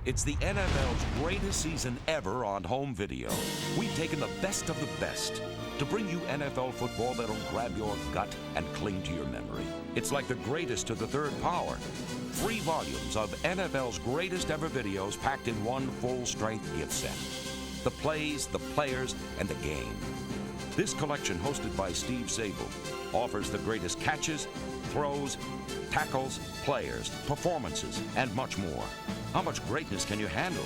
It's the NFL's greatest season ever on home video. We've taken the best of the best to bring you NFL football that'll grab your gut and cling to your memory. It's like the greatest to the third power. 3 volumes of NFL's greatest ever videos packed in one full-strength gift set. The plays, the players, and the game. This collection, hosted by Steve Sabol, offers the greatest catches, throws, tackles, players, performances, and much more. How much greatness can you handle?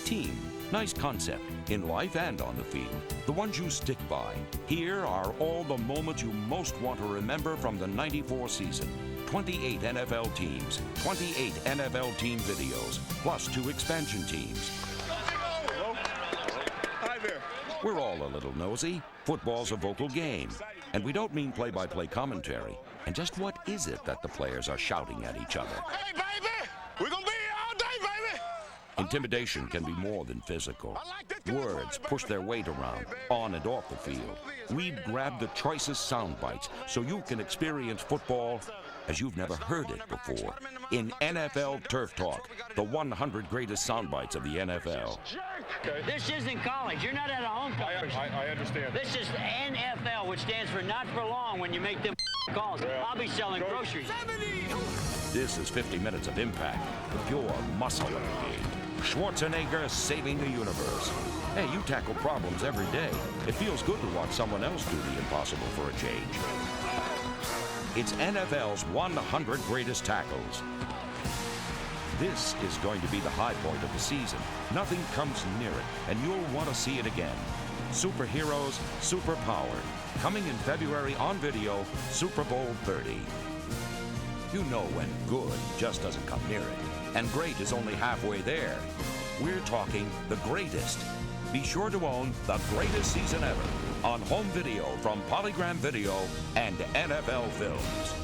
Team, nice concept, in life and on the field. The ones you stick by. Here are all the moments you most want to remember from the '94 season. 28 NFL teams, 28 NFL team videos, plus 2 expansion teams. Hi there. We're all a little nosy. Football's a vocal game. And we don't mean play-by-play commentary. And just what is it that the players are shouting at each other? Hey, baby! We're gonna be here all day, baby! Intimidation can be more than physical. Words push their weight around, on and off the field. We've grabbed the choicest sound bites so you can experience football as you've never heard it before. In NFL Turf Talk, the 100 greatest sound bites of the NFL. This isn't college. You're not at a home conference. I understand. This is NFL, which stands for not for long when you make them calls. I'll be selling groceries. This is 50 minutes of impact, the pure muscle of the game. Schwarzenegger saving the universe. Hey, you tackle problems every day. It feels good to watch someone else do the impossible for a change. It's NFL's 100 greatest tackles. This is going to be the high point of the season. Nothing comes near it, and you'll want to see it again. Superheroes, superpowered. Coming in February on video, Super Bowl 30. You know when good just doesn't come near it, and great is only halfway there. We're talking the greatest. Be sure to own the greatest season ever on home video from Polygram Video and NFL Films.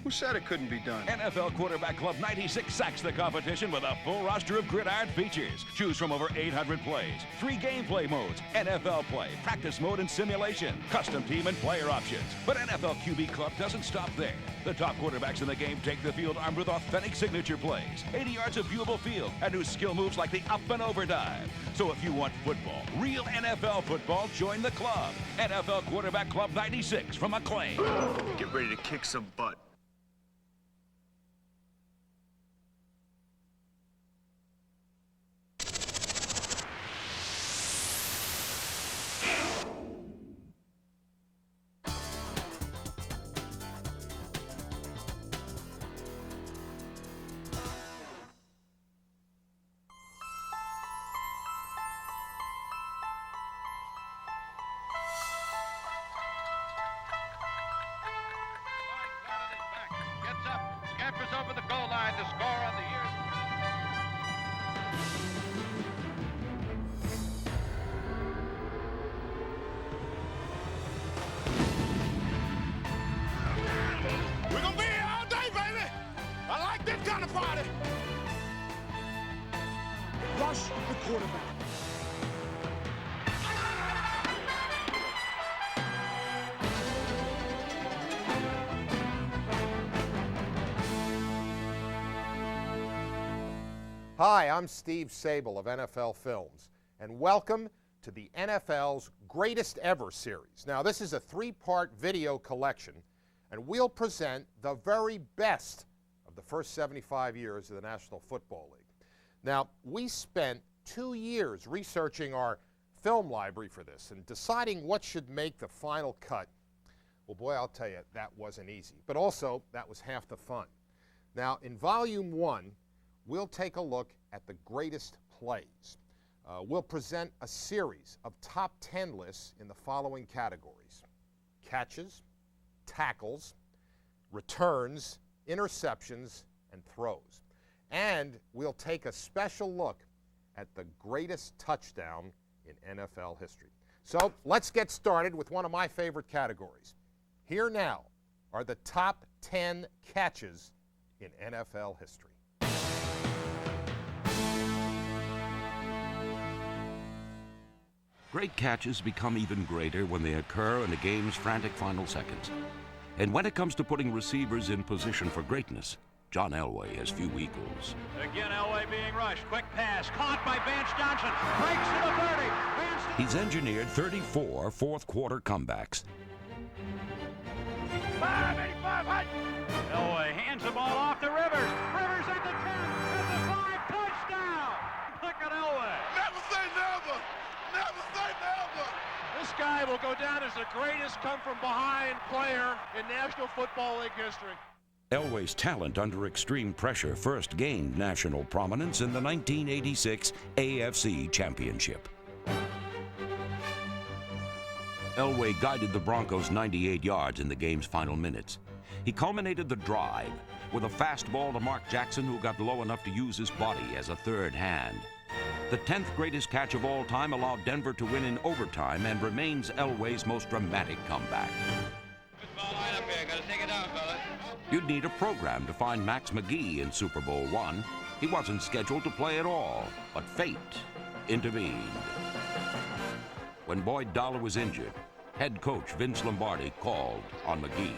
Who said it couldn't be done? NFL Quarterback Club 96 sacks the competition with a full roster of gridiron features. Choose from over 800 plays, 3 gameplay modes, NFL play, practice mode, and simulation, custom team and player options. But NFL QB Club doesn't stop there. The top quarterbacks in the game take the field armed with authentic signature plays, 80 yards of viewable field, and new skill moves like the up and over dive. So if you want football, real NFL football, join the club. NFL Quarterback Club 96 from Acclaim. Get ready to kick some butt. Scampers over the goal line to score on the year. We're gonna be here all day, baby! I like this kind of party! Rush the quarterback. Hi, I'm Steve Sabol of NFL Films, and welcome to the NFL's Greatest Ever series. Now, this is a 3-part video collection, and we'll present the very best of the first 75 years of the National Football League. Now, we spent 2 years researching our film library for this and deciding what should make the final cut. Well, boy, I'll tell you, that wasn't easy. But also, that was half the fun. Now, in Volume 1, we'll take a look at the greatest plays. We'll present a series of top 10 lists in the following categories: catches, tackles, returns, interceptions, and throws. And we'll take a special look at the greatest touchdown in NFL history. So let's get started with one of my favorite categories. Here now are the top 10 catches in NFL history. Great catches become even greater when they occur in a game's frantic final seconds. And when it comes to putting receivers in position for greatness, John Elway has few equals. Again, Elway being rushed. Quick pass. Caught by Vance Johnson. Breaks to the 30. Vance... He's engineered 34 fourth-quarter comebacks. 585, hut! Elway hands the ball off to Rivers. Rivers at the 10, at the 5, touchdown! Look at Elway. Never say never. Never say never. This guy will go down as the greatest come-from-behind player in National Football League history. Elway's talent under extreme pressure first gained national prominence in the 1986 AFC Championship. Elway guided the Broncos 98 yards in the game's final minutes. He culminated the drive with a fastball to Mark Jackson, who got low enough to use his body as a third hand. The 10th greatest catch of all time allowed Denver to win in overtime and remains Elway's most dramatic comeback. Good ball line up here. Gotta take it down, fellas. You'd need a program to find Max McGee in Super Bowl I. He wasn't scheduled to play at all, but fate intervened. When Boyd Dollar was injured, head coach Vince Lombardi called on McGee.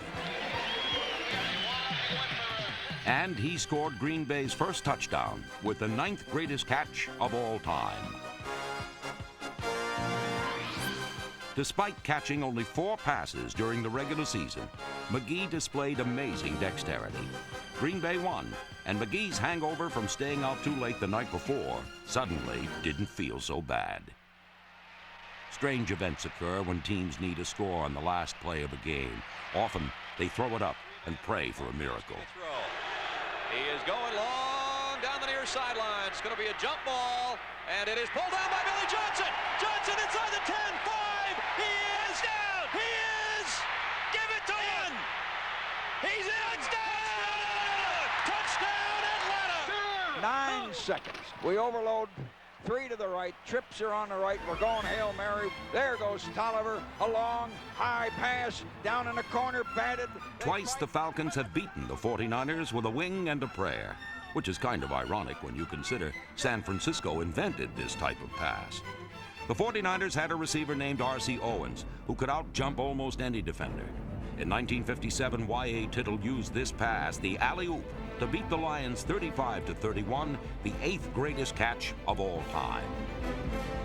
And he scored Green Bay's first touchdown with the 9th greatest catch of all time. Despite catching only 4 passes during the regular season, McGee displayed amazing dexterity. Green Bay won, and McGee's hangover from staying out too late the night before suddenly didn't feel so bad. Strange events occur when teams need a score on the last play of a game. Often, they throw it up and pray for a miracle. He is going long down the near sideline. It's going to be a jump ball, and it is pulled down by Billy Johnson. Johnson inside the 10, 5. He is down. He is. Give it to him. He's in. Touchdown, Atlanta. 9 seconds. We overload. 3 to the right. Trips are on the right. We're going Hail Mary. There goes Tolliver. A long, high pass. Down in the corner, batted. Twice the Falcons have beaten the 49ers with a wing and a prayer, which is kind of ironic when you consider San Francisco invented this type of pass. The 49ers had a receiver named R.C. Owens, who could out-jump almost any defender. In 1957, Y.A. Tittle used this pass, the alley-oop, to beat the Lions 35-31, the 8th greatest catch of all time.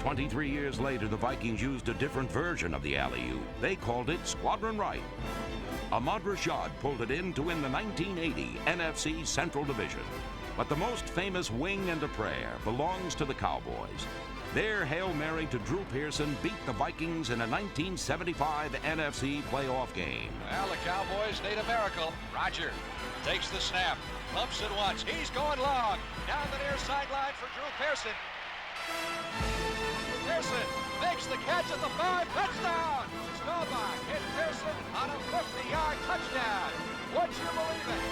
23 years later, the Vikings used a different version of the alley-oop. They called it Squadron Right. Ahmad Rashad pulled it in to win the 1980 NFC Central Division. But the most famous wing and a prayer belongs to the Cowboys. Their Hail Mary to Drew Pearson beat the Vikings in a 1975 NFC playoff game. Well, the Cowboys need a miracle. Roger takes the snap, pumps it once. He's going long. Down the near sideline for Drew Pearson. Pearson makes the catch at the 5. Touchdown! Staubach hit Pearson on a 50-yard touchdown. Would you believe it?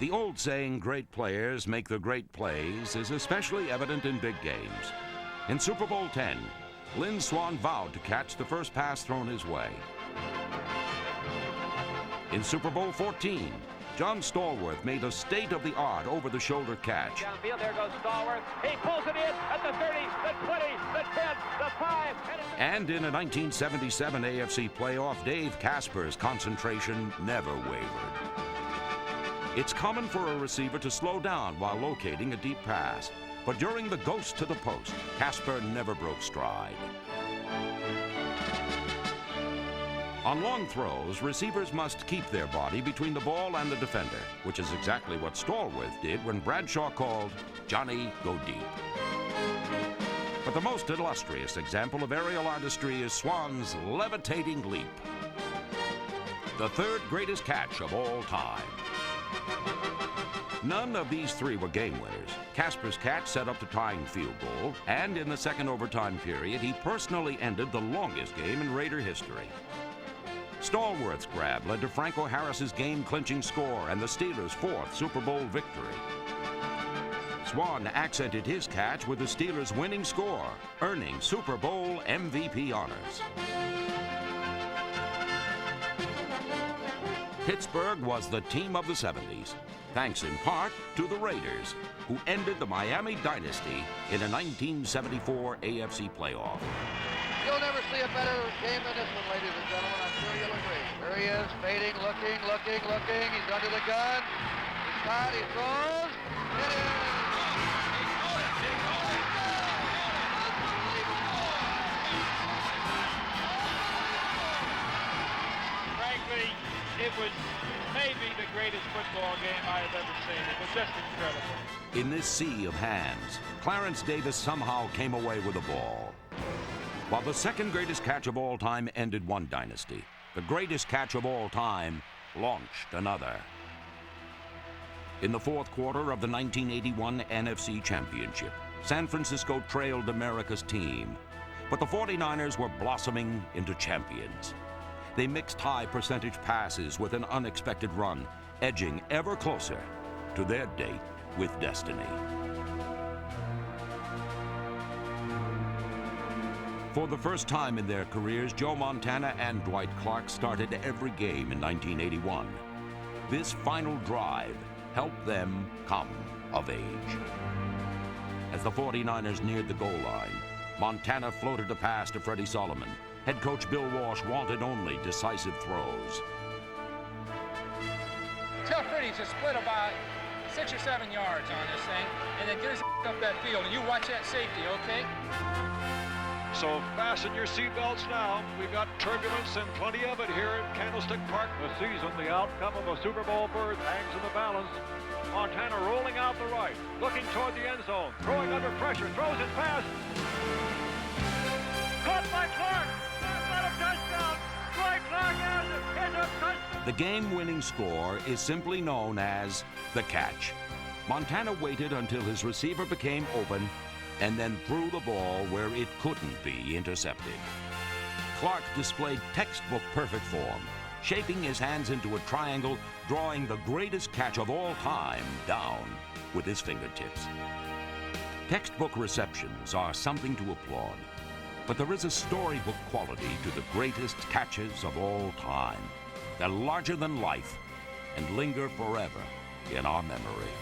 The old saying, great players make the great plays, is especially evident in big games. In Super Bowl X, Lynn Swann vowed to catch the first pass thrown his way. In Super Bowl XIV, John Stallworth made a state-of-the-art over-the-shoulder catch. Downfield, there goes Stallworth. He pulls it in at the 30, the 20, the 10, the 5. And in a 1977 AFC playoff, Dave Casper's concentration never wavered. It's common for a receiver to slow down while locating a deep pass, but during the ghost to the post, Casper never broke stride. On long throws, receivers must keep their body between the ball and the defender, which is exactly what Stallworth did when Bradshaw called Johnny Go Deep. But the most illustrious example of aerial artistry is Swann's levitating leap, the 3rd greatest catch of all time. None of these 3 were game winners. Casper's catch set up the tying field goal, and in the second overtime period, he personally ended the longest game in Raider history. Stallworth's grab led to Franco Harris's game-clinching score and the Steelers' 4th Super Bowl victory. Swann accented his catch with the Steelers' winning score, earning Super Bowl MVP honors. Pittsburgh was the team of the 70s, thanks in part to the Raiders, who ended the Miami dynasty in a 1974 AFC playoff. You'll never see a better game than this one, ladies and gentlemen. I'm sure you'll agree. There he is, fading, looking. He's under the gun. He's shot, he throws. It is! Frankly, it was maybe the greatest football game I have ever seen. It was just incredible. In this sea of hands, Clarence Davis somehow came away with the ball. While the second greatest catch of all time ended one dynasty, the greatest catch of all time launched another. In the fourth quarter of the 1981 NFC Championship, San Francisco trailed America's team, but the 49ers were blossoming into champions. They mixed high percentage passes with an unexpected run, edging ever closer to their date with destiny. For the first time in their careers, Joe Montana and Dwight Clark started every game in 1981. This final drive helped them come of age. As the 49ers neared the goal line, Montana floated a pass to Freddie Solomon. Head coach Bill Walsh wanted only decisive throws. Tell Freddie to split about 6 or 7 yards on this thing, and then get us up that field, and you watch that safety, okay? So fasten your seatbelts now. We've got turbulence and plenty of it here at Candlestick Park. The season, the outcome of a Super Bowl berth hangs in the balance. Montana rolling out the right, looking toward the end zone, throwing under pressure, throws it fast. Caught by Clark. Not a touchdown. Dwight Clark has it. It's a touchdown. The game-winning score is simply known as the catch. Montana waited until his receiver became open and then threw the ball where it couldn't be intercepted. Clark displayed textbook perfect form, shaping his hands into a triangle, drawing the greatest catch of all time down with his fingertips. Textbook receptions are something to applaud, but there is a storybook quality to the greatest catches of all time. They're larger than life and linger forever in our memory.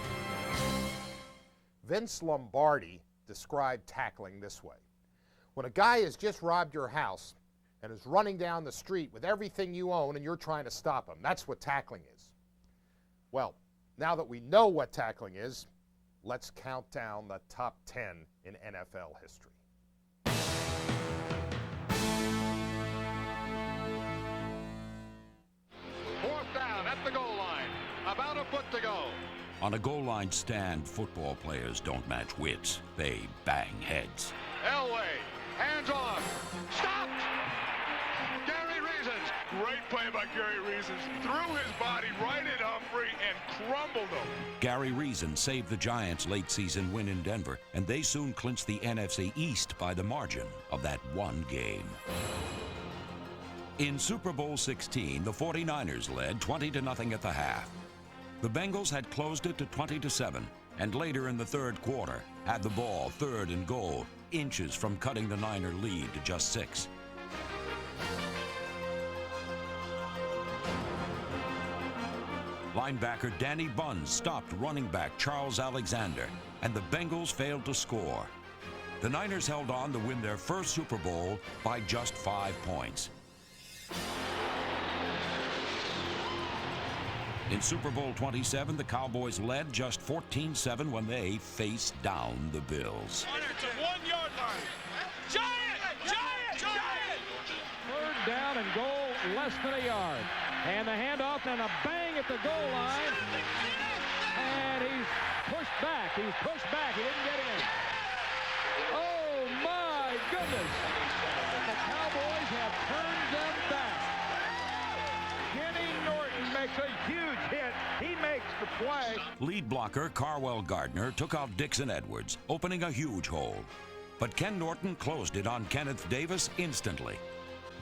Vince Lombardi described tackling this way. When a guy has just robbed your house and is running down the street with everything you own and you're trying to stop him, that's what tackling is. Well, now that we know what tackling is, let's count down the top 10 in NFL history. Fourth down at the goal line. About a foot to go. On a goal line stand, football players don't match wits. They bang heads. Elway, hands off. Stopped. Gary Reasons. Great play by Gary Reasons. Threw his body right at Humphrey and crumbled him. Gary Reason saved the Giants' late season win in Denver, and they soon clinched the NFC East by the margin of that one game. In Super Bowl 16, the 49ers led 20-0 at the half. The Bengals had closed it to 20-7, and later in the third quarter had the ball third and goal, inches from cutting the Niner lead to just 6. Linebacker Danny Bunn stopped running back Charles Alexander, and the Bengals failed to score. The Niners held on to win their first Super Bowl by just 5 points. In Super Bowl 27, the Cowboys led just 14-7 when they faced down the Bills. To 1 yard line. Giant! Third down and goal, less than a yard. And the handoff and a bang at the goal line. And he's pushed back. He didn't get in. Oh, my goodness. The Cowboys have turned them back. Kenny Norton makes a huge hit. He makes the play. Lead blocker Carwell Gardner took out Dixon Edwards, opening a huge hole. But Ken Norton closed it on Kenneth Davis instantly.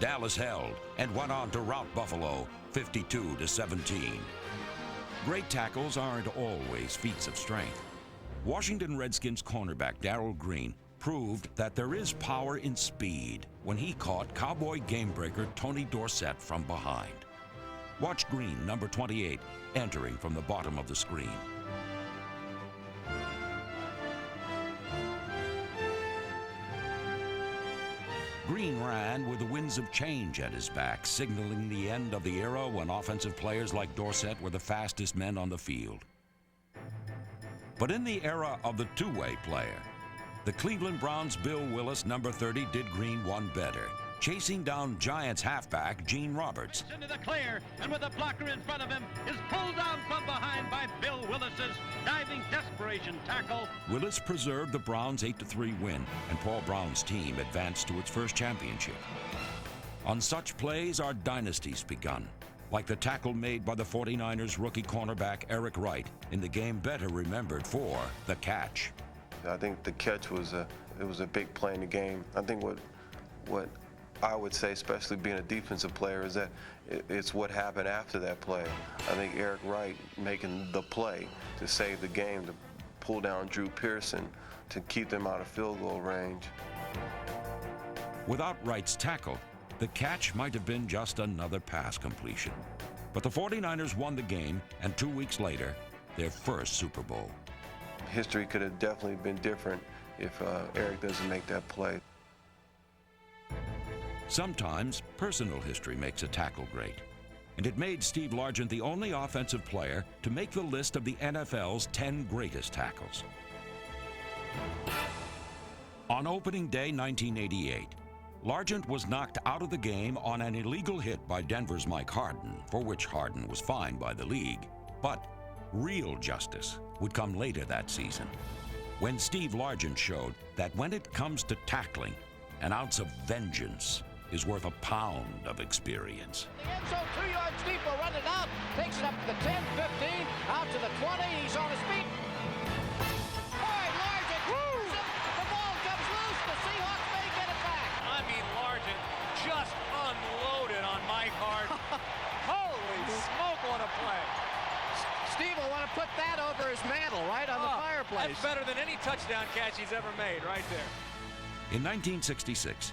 Dallas held and went on to rout Buffalo 52-17. Great tackles aren't always feats of strength. Washington Redskins cornerback Darrell Green proved that there is power in speed when he caught Cowboy gamebreaker Tony Dorsett from behind. Watch Green, number 28, entering from the bottom of the screen. Green ran with the winds of change at his back, signaling the end of the era when offensive players like Dorsett were the fastest men on the field. But in the era of the two-way player, the Cleveland Browns' Bill Willis, number 30, did Green one better, chasing down Giants halfback Gene Roberts. Into the clear, and with a blocker in front of him, is pulled down from behind by Bill Willis's diving desperation tackle. Willis preserved the Browns' 8-3 win, and Paul Brown's team advanced to its first championship. On such plays, our dynasties begun, like the tackle made by the 49ers rookie cornerback Eric Wright in the game better remembered for the catch. I think the catch was a big play in the game. I think what I would say, especially being a defensive player, is that it's what happened after that play. I think Eric Wright making the play to save the game, to pull down Drew Pearson, to keep them out of field goal range. Without Wright's tackle, the catch might have been just another pass completion. But the 49ers won the game, and 2 weeks later, their first Super Bowl. History could have definitely been different if Eric doesn't make that play. Sometimes personal history makes a tackle great, and it made Steve Largent the only offensive player to make the list of the NFL's 10 greatest tackles. On opening day 1988, Largent was knocked out of the game on an illegal hit by Denver's Mike Harden, for which Harden was fined by the league. But real justice would come later that season, when Steve Largent showed that when it comes to tackling, an ounce of vengeance is worth a pound of experience. The end zone, 2 yards deep, will run it out, takes it up to the 10, 15, out to the 20, he's on his feet. Boy, Largent, the ball comes loose, the Seahawks may get it back. I mean, Largent just unloaded on Mike Harden. Holy smoke, what a play. Steve will want to put that over his mantle, right on the fireplace. That's better than any touchdown catch he's ever made, right there. In 1966,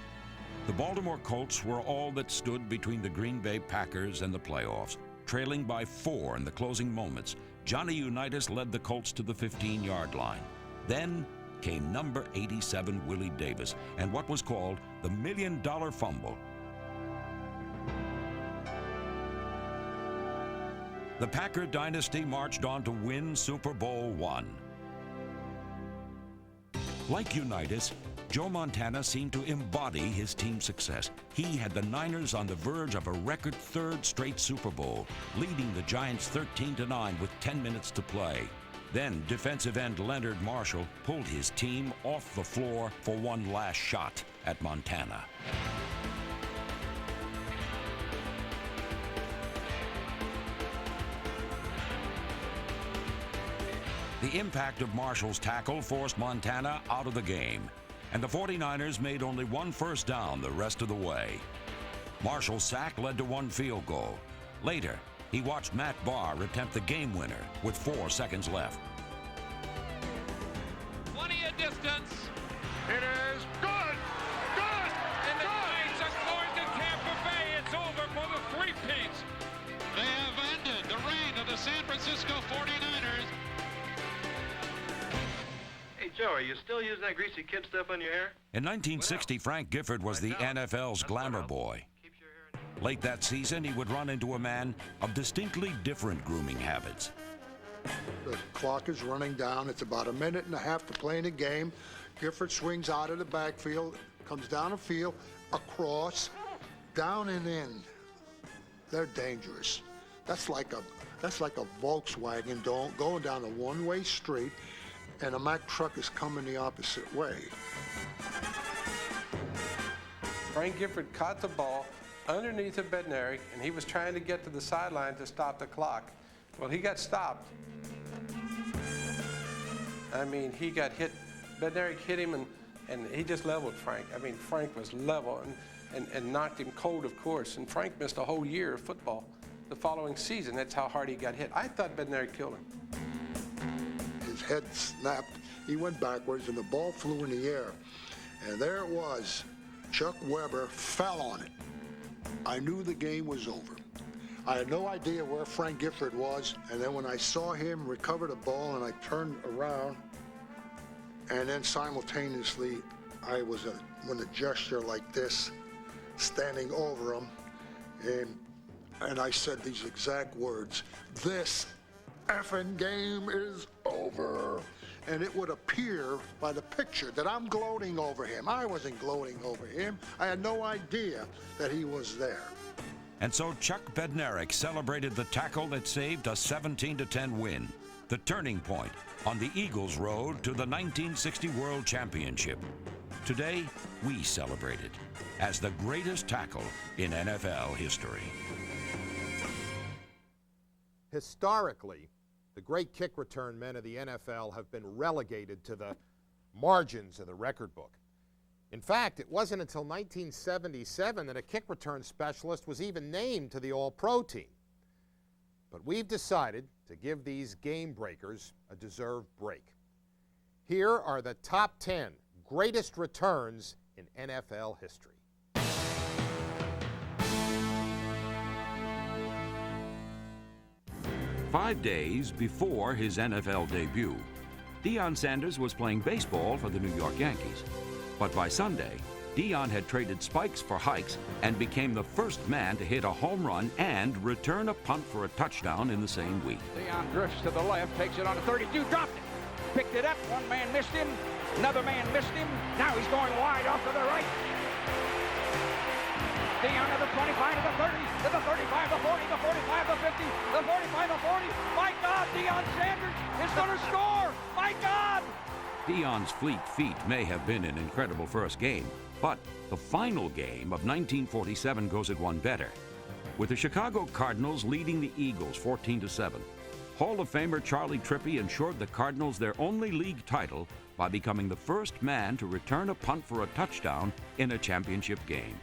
the Baltimore Colts were all that stood between the Green Bay Packers and the playoffs. Trailing by 4 in the closing moments, Johnny Unitas led the Colts to the 15-yard line. Then came number 87 Willie Davis and what was called the $1 Million Fumble. The Packer dynasty marched on to win Super Bowl I. Like Unitas, Joe Montana seemed to embody his team's success. He had the Niners on the verge of a record 3rd straight Super Bowl, leading the Giants 13-9 with 10 minutes to play. Then defensive end Leonard Marshall pulled his team off the floor for one last shot at Montana. The impact of Marshall's tackle forced Montana out of the game, and the 49ers made only one first down the rest of the way. Marshall's sack led to one field goal. Later, he watched Matt Barr attempt the game winner with 4 seconds left. 20 a distance. It is good! Good! And the Giants are going to Tampa Bay. It's over for the three-peats. They have ended the reign of the San Francisco 49ers. Hey, Joe, are you still using that greasy kid stuff on your hair? In 1960, Frank Gifford was the NFL's glamour boy. Late that season, he would run into a man of distinctly different grooming habits. The clock is running down. It's about 1.5 minutes to play in the game. Gifford swings out of the backfield, comes down the field, across, down and in. They're dangerous. That's like a Volkswagen going down a one-way street, and a Mack truck is coming the opposite way. Frank Gifford caught the ball underneath of Bednarik, and he was trying to get to the sideline to stop the clock. Well, he got stopped. I mean, he got hit. Bednarik hit him, and he just leveled Frank. I mean, Frank was level and knocked him cold, of course. And Frank missed a whole year of football the following season. That's how hard he got hit. I thought Bednarik killed him. His head snapped. He went backwards, and the ball flew in the air. And there it was. Chuck Weber fell on it. I knew the game was over. I had no idea where Frank Gifford was, and then when I saw him recover the ball and I turned around, and then simultaneously I was with a gesture like this, standing over him, and I said these exact words, "This effing game is over." And it would appear by the picture that I'm gloating over him. I wasn't gloating over him. I had no idea that he was there. And so Chuck Bednarik celebrated the tackle that saved a 17-10 win, the turning point on the Eagles' road to the 1960 World Championship. Today, we celebrate it as the greatest tackle in NFL history. Historically, the great kick return men of the NFL have been relegated to the margins of the record book. In fact, it wasn't until 1977 that a kick return specialist was even named to the All-Pro team. But we've decided to give these game breakers a deserved break. Here are the top 10 greatest returns in NFL history. 5 days before his NFL debut, Deion Sanders was playing baseball for the New York Yankees. But by Sunday, Deion had traded spikes for hikes and became the first man to hit a home run and return a punt for a touchdown in the same week. Deion drifts to the left, takes it on to 32, dropped it. Picked it up, one man missed him, another man missed him. Now he's going wide off to the right. Deion to the 25, to the 30, to the 35, the 40, the 45, the 50, the 45, the 40. My God, Deion Sanders is going to score! My God! Deion's fleet feet may have been an incredible first game, but the final game of 1947 goes it one better. With the Chicago Cardinals leading the Eagles 14-7, Hall of Famer Charlie Trippi ensured the Cardinals their only league title by becoming the first man to return a punt for a touchdown in a championship game.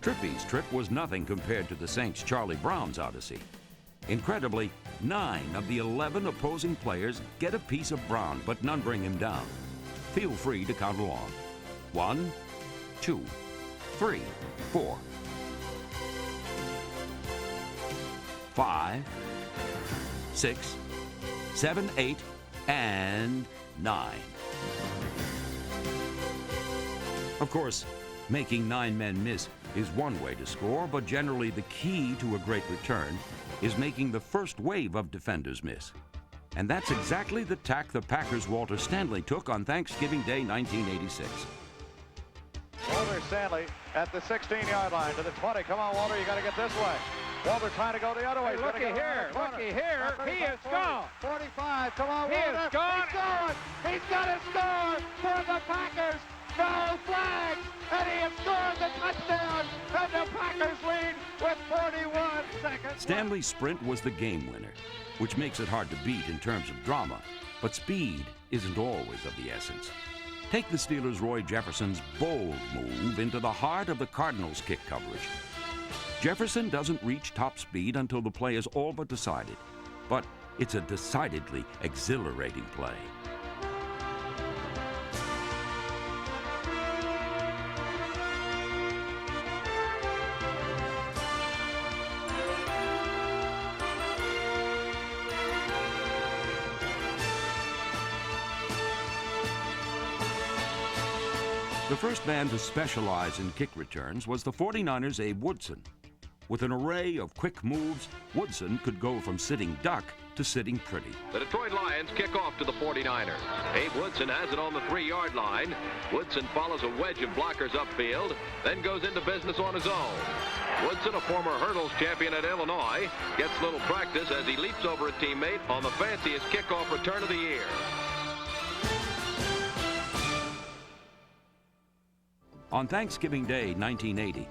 Trippi's trip was nothing compared to the Saints' Charlie Brown's odyssey. Incredibly, 9 of the 11 opposing players get a piece of Brown, but none bring him down. Feel free to count along. 1, 2, 3, 4, 5, 6, 7, 8, and 9. Of course, making 9 men miss is one way to score, but generally the key to a great return is making the first wave of defenders miss. And that's exactly the tack the Packers' Walter Stanley took on Thanksgiving Day 1986. Walter Stanley at the 16-yard line to the 20. Come on, Walter, you got to get this way. Walter trying to go the other way. Hey, looky here, he is gone. 45, come on, He Walter. is gone. He's going. He's got to score for the Packers. No flags, and he has scored the touchdown, and the Packers lead with 41 seconds. Stanley's sprint was the game winner, which makes it hard to beat in terms of drama, but speed isn't always of the essence. Take the Steelers' Roy Jefferson's bold move into the heart of the Cardinals' kick coverage. Jefferson doesn't reach top speed until the play is all but decided, but it's a decidedly exhilarating play. The first man to specialize in kick returns was the 49ers' Abe Woodson. With an array of quick moves, Woodson could go from sitting duck to sitting pretty. The Detroit Lions kick off to the 49ers. Abe Woodson has it on the 3-yard line. Woodson follows a wedge of blockers upfield, then goes into business on his own. Woodson, a former hurdles champion at Illinois, gets little practice as he leaps over a teammate on the fanciest kickoff return of the year. On Thanksgiving Day 1980,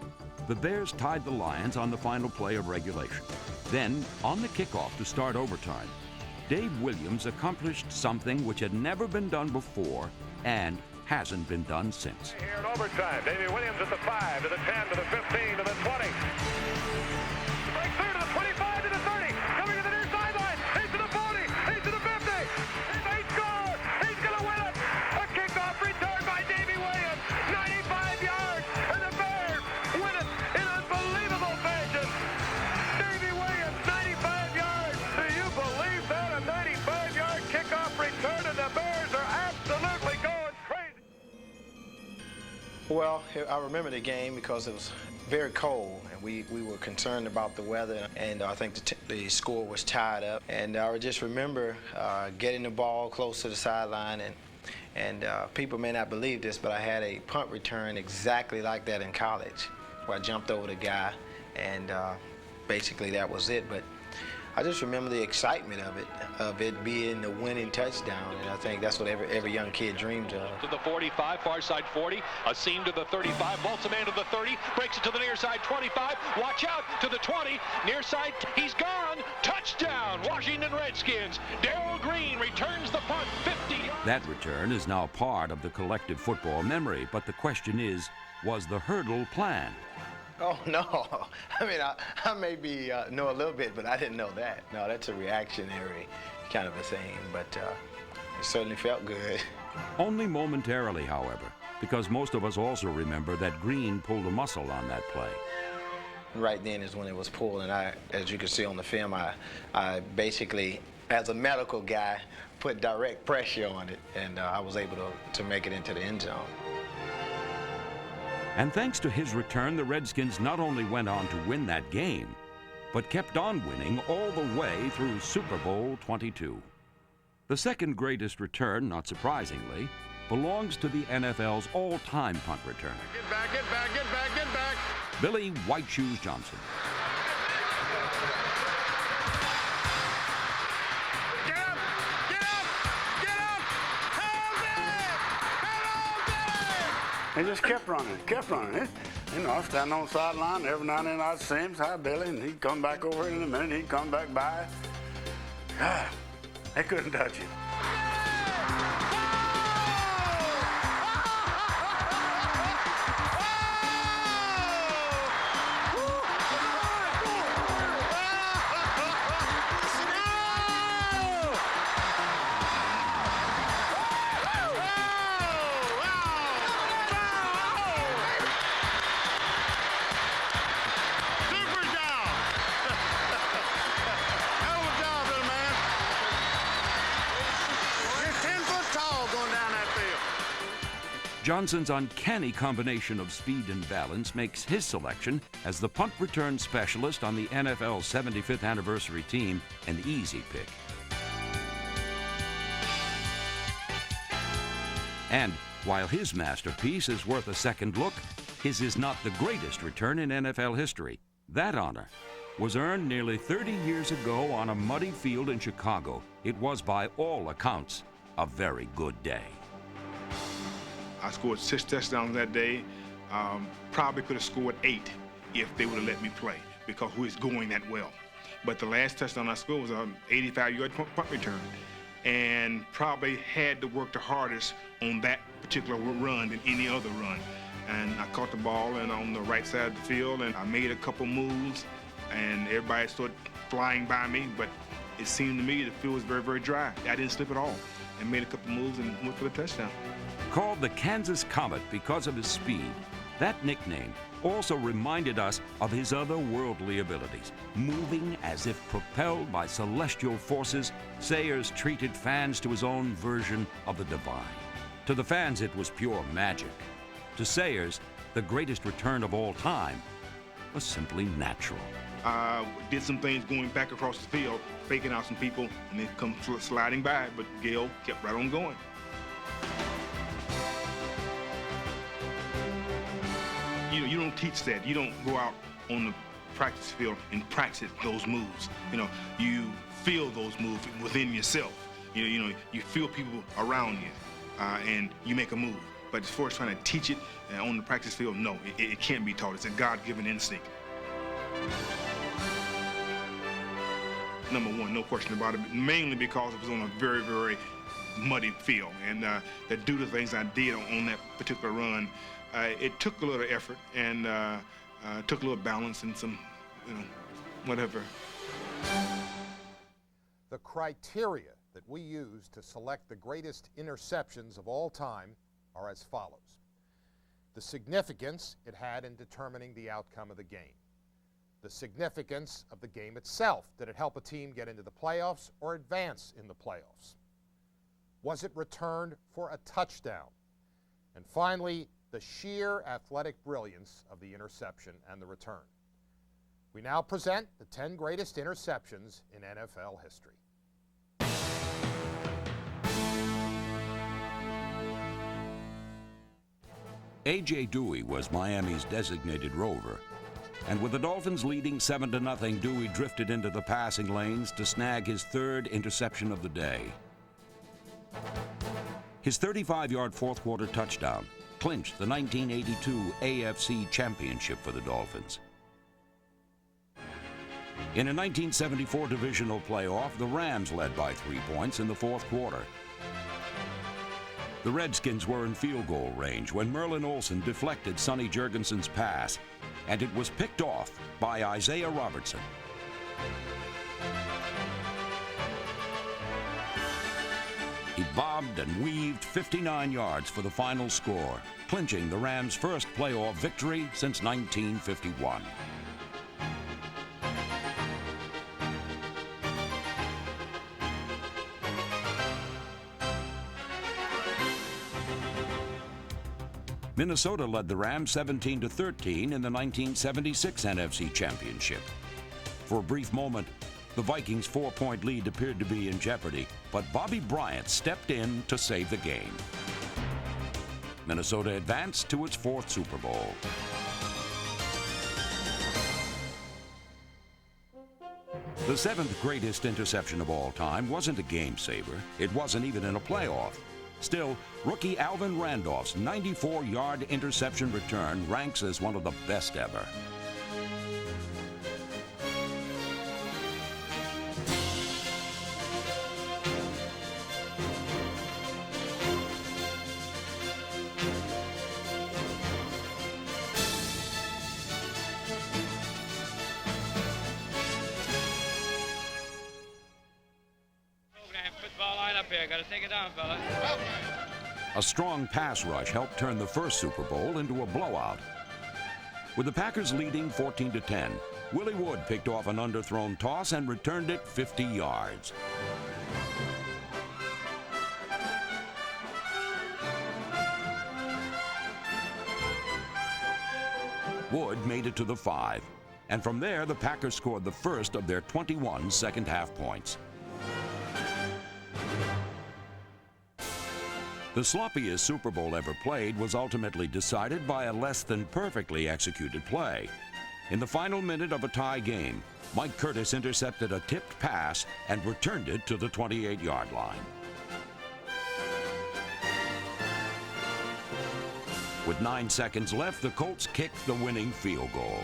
the Bears tied the Lions on the final play of regulation. Then, on the kickoff to start overtime, Dave Williams accomplished something which had never been done before and hasn't been done since. Here in overtime, Davey Williams at the 5, to the 10, to the 15, to the 20. Breaks through to the 25, to the 30, coming to the near sideline. He's to the 40, he's to the 50. He may score. He's going to win it. A kickoff return by Davey Williams, 95 yards, and the Bears win Well, I remember the game because it was very cold, and we were concerned about the weather, and I think the score was tied up. And I just remember getting the ball close to the sideline, and people may not believe this, but I had a punt return exactly like that in college, where I jumped over the guy, and basically that was it. But I just remember the excitement of it being the winning touchdown, and I think that's what every young kid dreams of. To the 45, far side 40, a seam to the 35, vaults a man to the 30, breaks it to the near side 25, watch out to the 20, near side, he's gone, touchdown, Washington Redskins. Darrell Green returns the punt, 50. That return is now part of the collective football memory, but the question is, was the hurdle planned? Oh, no. I mean, I maybe know a little bit, but I didn't know that. No, that's a reactionary kind of a thing, but it certainly felt good. Only momentarily, however, because most of us also remember that Green pulled a muscle on that play. Right then is when it was pulled, and as you can see on the film, I basically, as a medical guy, put direct pressure on it, and I was able to make it into the end zone. And thanks to his return, the Redskins not only went on to win that game, but kept on winning all the way through Super Bowl 22. The second greatest return, not surprisingly, belongs to the NFL's all-time punt returner. Get back, get back, get back, get back. Billy White Shoes Johnson. Get up, get up, get up. Hold it, hold He just kept running. You know, I stand on the sideline, every now and then I'd see him, hi Billy, and he'd come back over in a minute, he'd come back by. God, they couldn't touch him. Johnson's uncanny combination of speed and balance makes his selection as the punt return specialist on the NFL's 75th anniversary team an easy pick. And while his masterpiece is worth a second look, his is not the greatest return in NFL history. That honor was earned nearly 30 years ago on a muddy field in Chicago. It was, by all accounts, a very good day. I scored 6 touchdowns that day. Probably could have scored 8 if they would have let me play because we was going that well. But the last touchdown I scored was an 85-yard punt return, and probably had to work the hardest on that particular run than any other run. And I caught the ball and on the right side of the field, and I made a couple moves, and everybody started flying by me. But it seemed to me the field was very, very dry. I didn't slip at all, and made a couple moves and went for the touchdown. Called the Kansas Comet because of his speed, that nickname also reminded us of his otherworldly abilities. Moving as if propelled by celestial forces, Sayers treated fans to his own version of the divine. To the fans, it was pure magic. To Sayers, the greatest return of all time was simply natural. Did some things going back across the field, faking out some people, and then come sliding by, but Gale kept right on going. You don't teach that. You don't go out on the practice field and practice those moves. You feel those moves within yourself. You feel people around you, and you make a move. But as far as trying to teach it on the practice field, no, it can't be taught. It's a God-given instinct. Number one, no question about it, mainly because it was on a very, very muddy field. And that due to things I did on that particular run, it took a little effort and took a little balance and some, whatever. The criteria that we use to select the greatest interceptions of all time are as follows. The significance it had in determining the outcome of the game. The significance of the game itself. Did it help a team get into the playoffs or advance in the playoffs? Was it returned for a touchdown? And finally, the sheer athletic brilliance of the interception and the return. We now present the 10 greatest interceptions in NFL history. A.J. Dewey was Miami's designated rover, and with the Dolphins leading 7-0, Dewey drifted into the passing lanes to snag his third interception of the day. His 35-yard fourth-quarter touchdown clinched the 1982 AFC Championship for the Dolphins. In a 1974 divisional playoff, the Rams led by 3 points in the fourth quarter. The Redskins were in field goal range when Merlin Olsen deflected Sonny Jurgensen's pass, and it was picked off by Isaiah Robertson. He bobbed and weaved 59 yards for the final score, clinching the Rams' first playoff victory since 1951. Minnesota led the Rams 17-13 in the 1976 NFC Championship. For a brief moment, the Vikings' 4-point lead appeared to be in jeopardy, but Bobby Bryant stepped in to save the game. Minnesota advanced to its 4th Super Bowl. The 7th greatest interception of all time wasn't a game saver. It wasn't even in a playoff. Still, rookie Alvin Randolph's 94-yard interception return ranks as one of the best ever. A strong pass rush helped turn the first Super Bowl into a blowout. With the Packers leading 14-10, Willie Wood picked off an underthrown toss and returned it 50 yards. Wood made it to the 5, and from there the Packers scored the first of their 21 second-half points. The sloppiest Super Bowl ever played was ultimately decided by a less than perfectly executed play. In the final minute of a tie game, Mike Curtis intercepted a tipped pass and returned it to the 28-yard line. With 9 seconds left, the Colts kicked the winning field goal.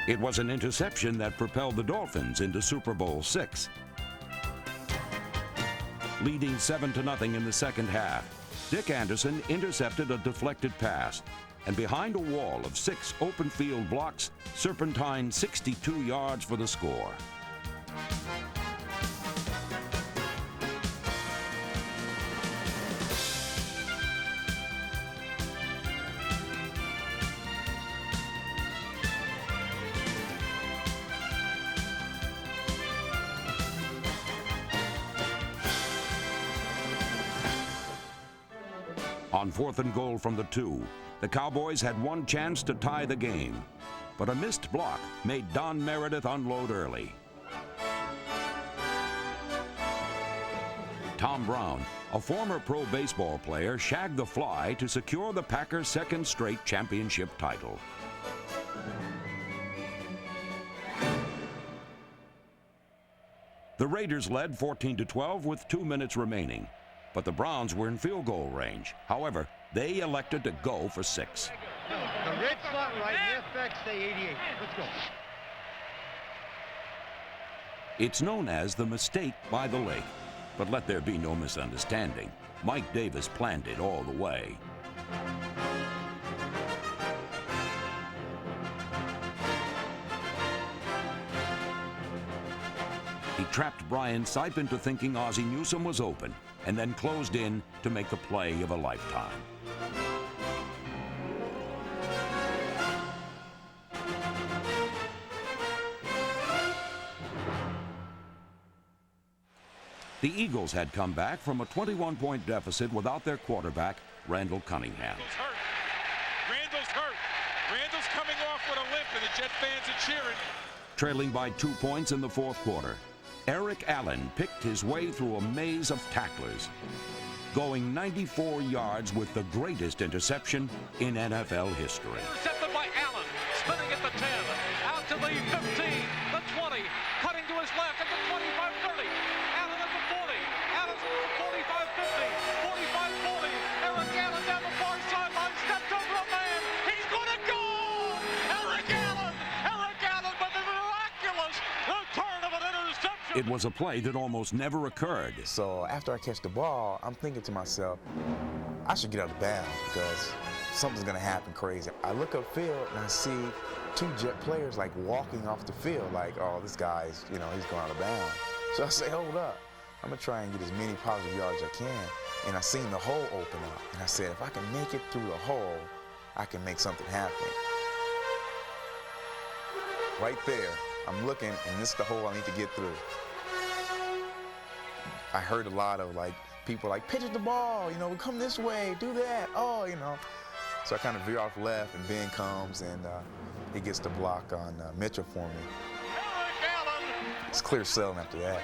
It was an interception that propelled the Dolphins into Super Bowl VI. Leading 7-0 in the second half, Dick Anderson intercepted a deflected pass, and behind a wall of 6 open field blocks, serpentined 62 yards for the score. On 4th and goal from the 2, the Cowboys had one chance to tie the game, but a missed block made Don Meredith unload early. Tom Brown, a former pro baseball player, shagged the fly to secure the Packers' second straight championship title. The Raiders led 14-12 with 2 minutes remaining, but the Browns were in field goal range. However, they elected to go for 6. The red slot right, halfback stay 88. Let's go. It's known as the mistake by the lake, but let there be no misunderstanding. Mike Davis planned it all the way. He trapped Brian Sipe into thinking Ozzie Newsome was open, and then closed in to make the play of a lifetime. The Eagles had come back from a 21-point deficit without their quarterback, Randall Cunningham. Randall's hurt. Randall's coming off with a limp, and the Jet fans are cheering. Trailing by 2 points in the fourth quarter, Eric Allen picked his way through a maze of tacklers, going 94 yards with the greatest interception in NFL history. Intercepted by Allen, spinning at the 10, out to the 15, the 20, cutting to his left at the 25-30. Allen at the 40, Allen at the 45-50, 45-40. Eric Allen down the far sideline, stepped over a man. He's going to go! Eric Allen with the miraculous return of an interception. It was a play that almost never occurred. So after I catch the ball, I'm thinking to myself, I should get out of bounds because something's going to happen crazy. I look upfield and I see 2 Jet players like walking off the field like, oh, this guy's, he's going out of bounds. So I say, hold up. I'm going to try and get as many positive yards as I can. And I seen the hole open up. And I said, if I can make it through the hole, I can make something happen. Right there, I'm looking, and this is the hole I need to get through. I heard a lot of people pitch at the ball, we come this way, do that, So I kind of veer off left, and Ben comes, and he gets the block on Mitchell for me. It's clear sailing after that.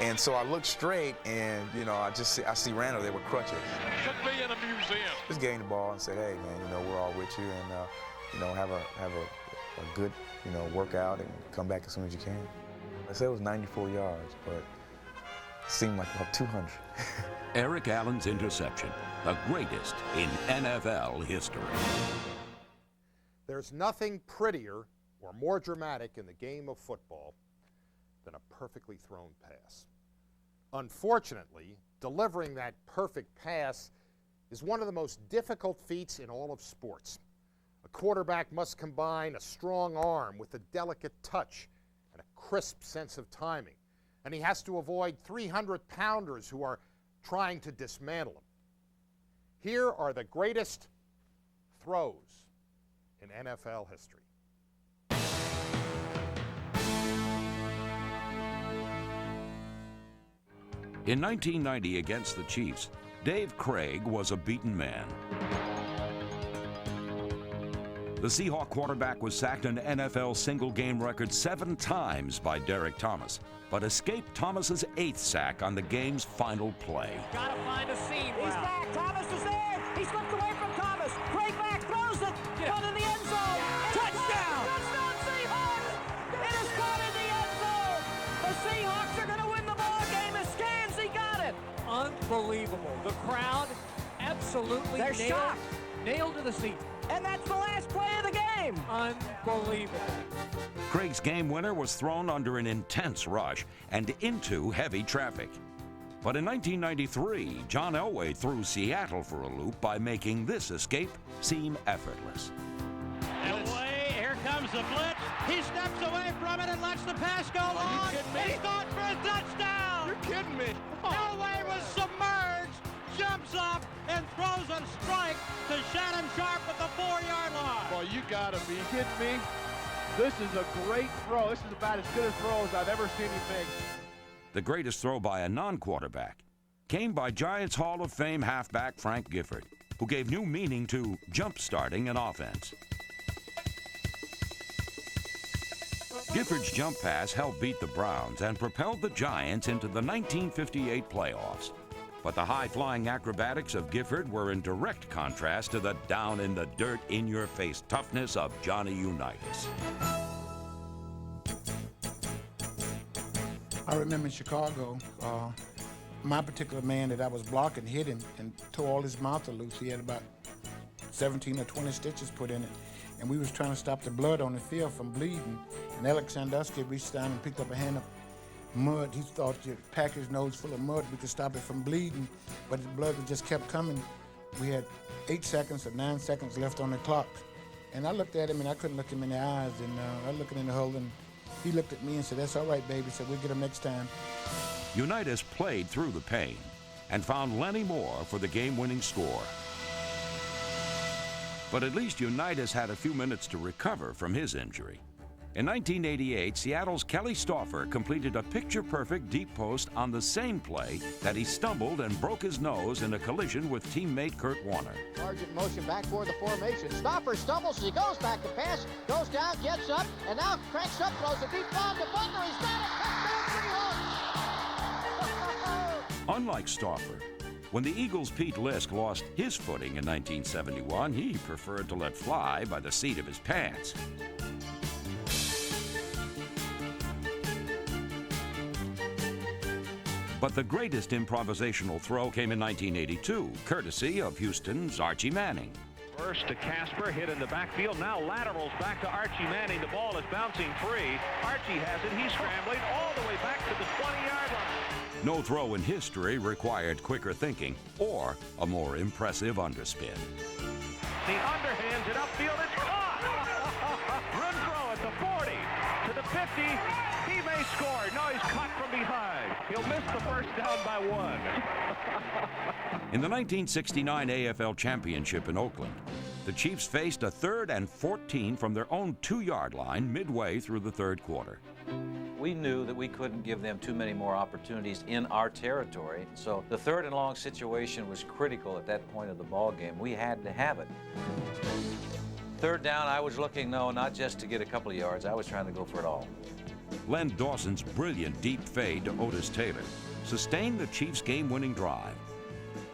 And so I look straight, and I see Randall there with crutches. Should be in a museum. Just gave him the ball and said, hey man, we're all with you, and have a good workout and come back as soon as you can. I said it was 94 yards, but it seemed like about 200. Eric Allen's interception, the greatest in NFL history. There's nothing prettier or more dramatic in the game of football than a perfectly thrown pass. Unfortunately, delivering that perfect pass is one of the most difficult feats in all of sports. A quarterback must combine a strong arm with a delicate touch and a crisp sense of timing. And he has to avoid 300-pounders who are trying to dismantle him. Here are the greatest throws in NFL history. In 1990 against the Chiefs, Dave Craig was a beaten man. The Seahawk quarterback was sacked an NFL single-game record 7 times by Derek Thomas, but escaped Thomas's 8th sack on the game's final play. Gotta find a seam. He's back. Thomas is there. He slipped away from Thomas. Craig back, throws it. Caught in the end zone. Touchdown! Touchdown, Seahawks! It is caught in the end zone. The Seahawks are going to win the ball game. As Scansy got it. Unbelievable. The crowd absolutely nailed to the seat. And that's the last play of the game. Unbelievable. Craig's game winner was thrown under an intense rush and into heavy traffic. But in 1993, John Elway threw Seattle for a loop by making this escape seem effortless. Elway, here comes the blitz. He steps away from it and lets the pass go long. He's going for a touchdown. You're kidding me. Elway was submerged, jumps up, and throws a strike to Shannon Sharp at the 4-yard line. Well, you gotta be kidding me. This is a great throw. This is about as good a throw as I've ever seen him make. The greatest throw by a non-quarterback came by Giants Hall of Fame halfback Frank Gifford, who gave new meaning to jump-starting an offense. Gifford's jump pass helped beat the Browns and propelled the Giants into the 1958 playoffs. But the high-flying acrobatics of Gifford were in direct contrast to the down-in-the-dirt, in-your-face toughness of Johnny Unitas. I remember in Chicago, my particular man that I was blocking hit him and tore all his mouth loose. He had about 17 or 20 stitches put in it. And we was trying to stop the blood on the field from bleeding. And Alex Sandusky reached down and picked up a hand of mud. He thought to pack his nose full of mud, we could stop it from bleeding, but the blood just kept coming. We had 8 seconds or 9 seconds left on the clock. And I looked at him and I couldn't look him in the eyes, and I looked in the hole and he looked at me and said, "That's all right, baby," said, "We'll get him next time." Unitas played through the pain and found Lenny Moore for the game-winning score. But at least Unitas had a few minutes to recover from his injury. In 1988, Seattle's Kelly Stauffer completed a picture-perfect deep post on the same play that he stumbled and broke his nose in a collision with teammate Kurt Warner. Sargent motion back toward the formation. Stauffer stumbles as he goes back to pass, goes down, gets up, and now cranks up, throws a deep ball to Butler. He's got it. Touchdown, 3 Unlike Stauffer, when the Eagles' Pete Lisk lost his footing in 1971, he preferred to let fly by the seat of his pants. But the greatest improvisational throw came in 1982, courtesy of Houston's Archie Manning. First to Casper, hit in the backfield. Now laterals back to Archie Manning. The ball is bouncing free. Archie has it. He's scrambling all the way back to the 20-yard line. No throw in history required quicker thinking or a more impressive underspin. He underhands it upfield. It's caught. Run throw at the 40 to the 50. He may score. No, he's caught from behind. He'll miss the first down by 1. In the 1969 AFL Championship in Oakland, the Chiefs faced a 3rd and 14 from their own 2-yard line midway through the third quarter. We knew that we couldn't give them too many more opportunities in our territory, so the 3rd and long situation was critical at that point of the ball game. We had to have it. 3rd down, I was looking, no, not just to get a couple of yards. I was trying to go for it all. Len Dawson's brilliant deep fade to Otis Taylor sustained the Chiefs' game-winning drive.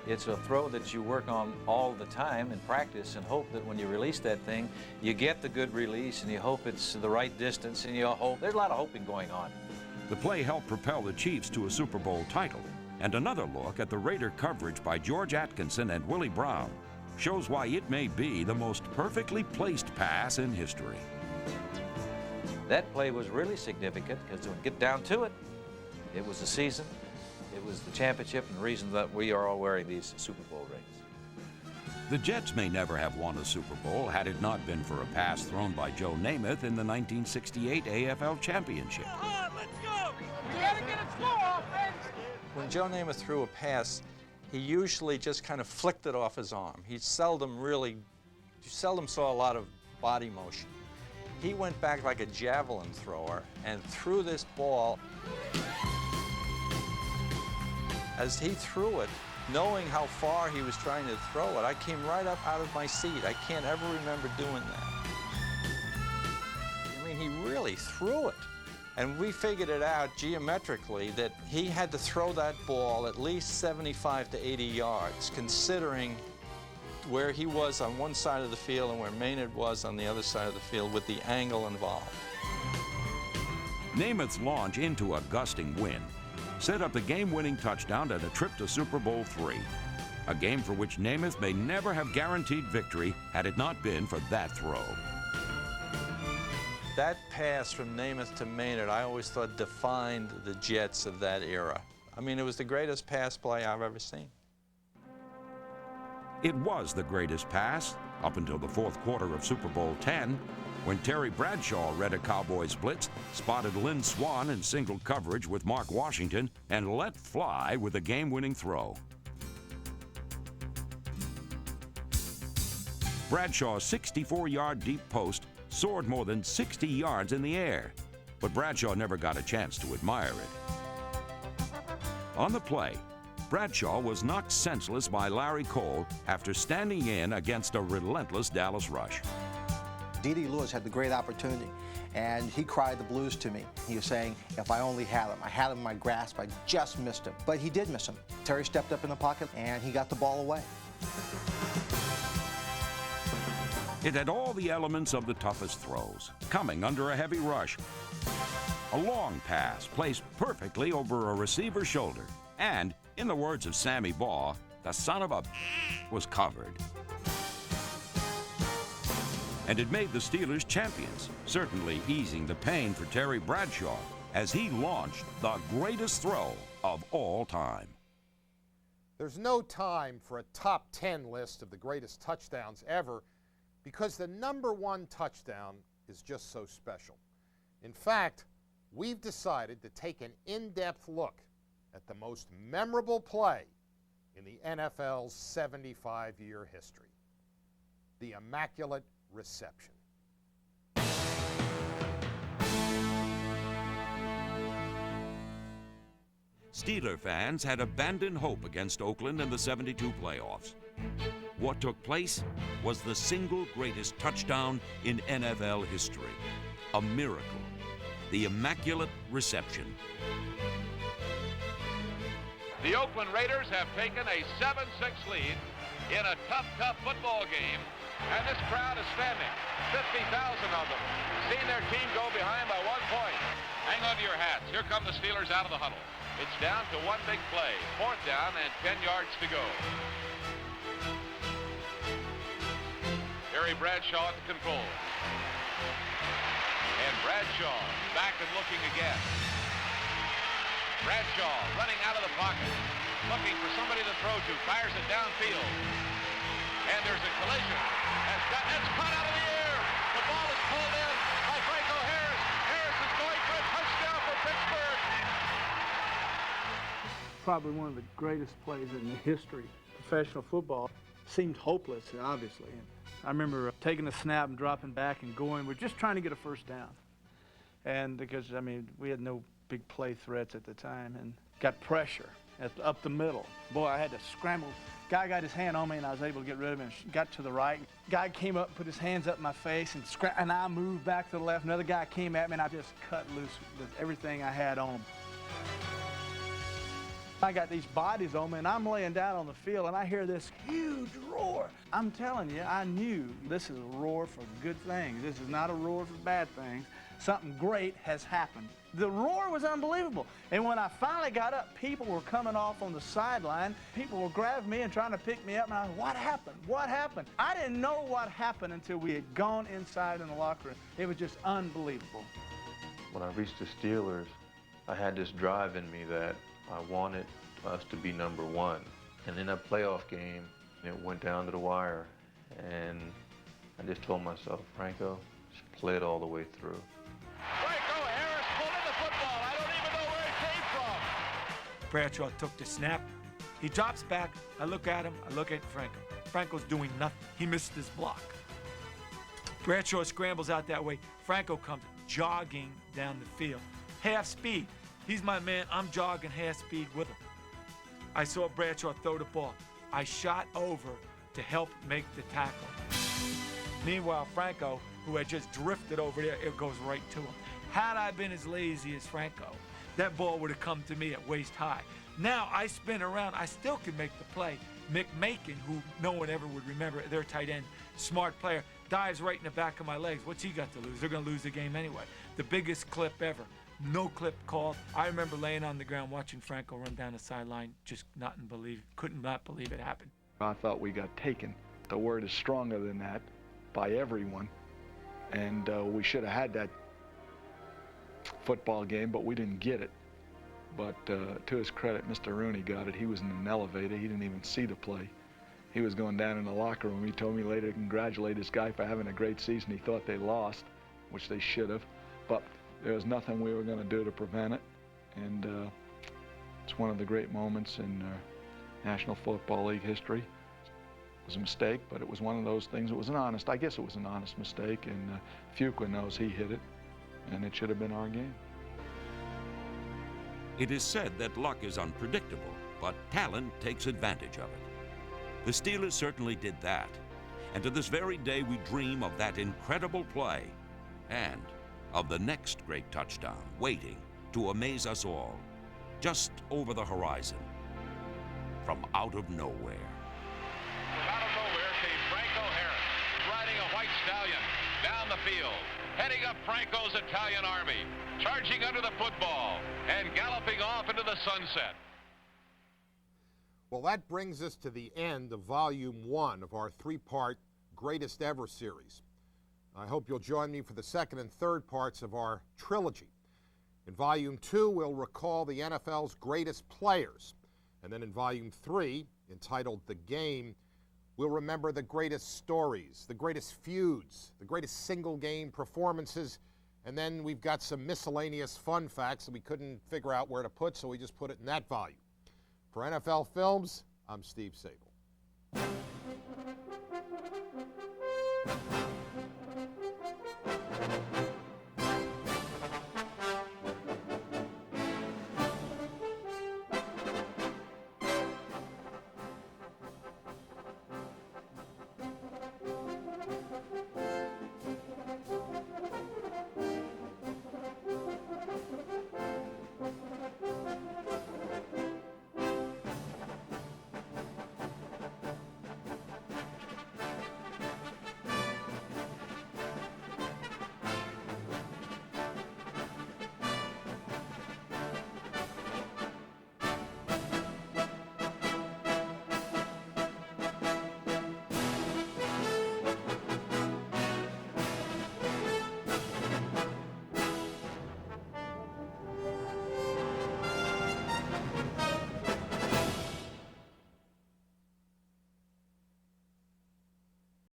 It's a throw that you work on all the time in practice and hope that when you release that thing, you get the good release and you hope it's the right distance and you hope. There's a lot of hoping going on. The play helped propel the Chiefs to a Super Bowl title, and another look at the Raider coverage by George Atkinson and Willie Brown shows why it may be the most perfectly placed pass in history. That play was really significant because when we get down to it, it was the season, it was the championship, and the reason that we are all wearing these Super Bowl rings. The Jets may never have won a Super Bowl had it not been for a pass thrown by Joe Namath in the 1968 AFL Championship. Let's go! You gotta get it slow, offense! When Joe Namath threw a pass, he usually just kind of flicked it off his arm. You seldom saw a lot of body motion. He went back like a javelin thrower and threw this ball. As he threw it, knowing how far he was trying to throw it, I came right up out of my seat. I can't ever remember doing that. I mean, he really threw it. And we figured it out geometrically that he had to throw that ball at least 75 to 80 yards, considering where he was on one side of the field and where Maynard was on the other side of the field with the angle involved. Namath's launch into a gusting wind set up the game-winning touchdown and a trip to Super Bowl III, a game for which Namath may never have guaranteed victory had it not been for that throw. That pass from Namath to Maynard, I always thought defined the Jets of that era. I mean, it was the greatest pass play I've ever seen. It was the greatest pass up until the fourth quarter of Super Bowl X, when Terry Bradshaw read a Cowboys blitz, spotted Lynn Swann in single coverage with Mark Washington, and let fly with a game-winning throw. Bradshaw's 64-yard deep post soared more than 60 yards in the air, but Bradshaw never got a chance to admire it. On the play, Bradshaw was knocked senseless by Larry Cole after standing in against a relentless Dallas rush. D.D. Lewis had the great opportunity, and he cried the blues to me. He was saying, if I only had him. I had him in my grasp, I just missed him. But he did miss him. Terry stepped up in the pocket, and he got the ball away. It had all the elements of the toughest throws, coming under a heavy rush. A long pass placed perfectly over a receiver's shoulder, and, in the words of Sammy Baugh, the son of a was covered. And it made the Steelers champions, certainly easing the pain for Terry Bradshaw as he launched the greatest throw of all time. There's no time for a top 10 list of the greatest touchdowns ever because the #1 touchdown is just so special. In fact, we've decided to take an in-depth look at the most memorable play in the NFL's 75-year history, the Immaculate Reception. Steeler fans had abandoned hope against Oakland in the '72 playoffs. What took place was the single greatest touchdown in NFL history. A miracle. The Immaculate Reception. The Oakland Raiders have taken a 7-6 lead in a tough football game, and this crowd is standing. 50,000 of them, seeing their team go behind by 1 point. Hang on to your hats. Here come the Steelers out of the huddle. It's down to one big play. 4th down and 10 yards to go. Harry Bradshaw at the controls. And Bradshaw back and looking again. Bradshaw running out of the pocket, looking for somebody to throw to, fires it downfield. And there's a collision. It's caught out of the air. The ball is pulled in by Franco Harris. Harris is going for a touchdown for Pittsburgh. Probably one of the greatest plays in the history of professional football. Seemed hopeless, obviously. And I remember taking a snap and dropping back and going. We're just trying to get a first down. And because, I mean, we had no big play threats at the time and got pressure up the middle. Boy, I had to scramble. Guy got his hand on me and I was able to get rid of him and got to the right. Guy came up and put his hands up in my face and I moved back to the left. Another guy came at me and I just cut loose with everything I had on him. I got these bodies on me and I'm laying down on the field and I hear this huge roar. I'm telling you, I knew this is a roar for good things. This is not a roar for bad things. Something great has happened. The roar was unbelievable. And when I finally got up, people were coming off on the sideline. People were grabbing me and trying to pick me up. And I was, what happened? What happened? I didn't know what happened until we had gone inside in the locker room. It was just unbelievable. When I reached the Steelers, I had this drive in me that I wanted us to be number one. And in that playoff game, it went down to the wire. And I just told myself, Franco, just play it all the way through. Franco Harris pulled in the football. I don't even know where it came from. Bradshaw took the snap. He drops back. I look at him. I look at Franco. Franco's doing nothing. He missed his block. Bradshaw scrambles out that way. Franco comes jogging down the field. Half speed. He's my man. I'm jogging half speed with him. I saw Bradshaw throw the ball. I shot over to help make the tackle. Meanwhile, Franco, who had just drifted over there, it goes right to him. Had I been as lazy as Franco, that ball would have come to me at waist high. Now I spin around, I still can make the play. Mick Macon, who no one ever would remember, their tight end, smart player, dives right in the back of my legs. What's he got to lose? They're going to lose the game anyway. The biggest clip ever. No clip called. I remember laying on the ground watching Franco run down the sideline, just could not believe it happened. I thought we got taken. The word is stronger than that by everyone. And we should have had that football game, but we didn't get it. But to his credit, Mr. Rooney got it. He was in an elevator. He didn't even see the play. He was going down in the locker room. He told me later to congratulate this guy for having a great season. He thought they lost, which they should have. But there was nothing we were going to do to prevent it. And it's one of the great moments in National Football League history. It was a mistake, but it was one of those things. It was I guess it was an honest mistake, and Fuqua knows he hit it, and it should have been our game. It is said that luck is unpredictable, but talent takes advantage of it. The Steelers certainly did that, and to this very day we dream of that incredible play and of the next great touchdown waiting to amaze us all, just over the horizon, from out of nowhere. Out of nowhere came Franco Harris, riding a white stallion down the field, heading up Franco's Italian army, charging under the football and galloping off into the sunset. Well, that brings us to the end of Volume 1 of our three-part Greatest Ever series. I hope you'll join me for the second and third parts of our trilogy. In Volume 2, we'll recall the NFL's greatest players. And then in Volume 3, entitled The Game, we'll remember the greatest stories, the greatest feuds, the greatest single-game performances, and then we've got some miscellaneous fun facts that we couldn't figure out where to put, so we just put it in that volume. For NFL Films, I'm Steve Sabol.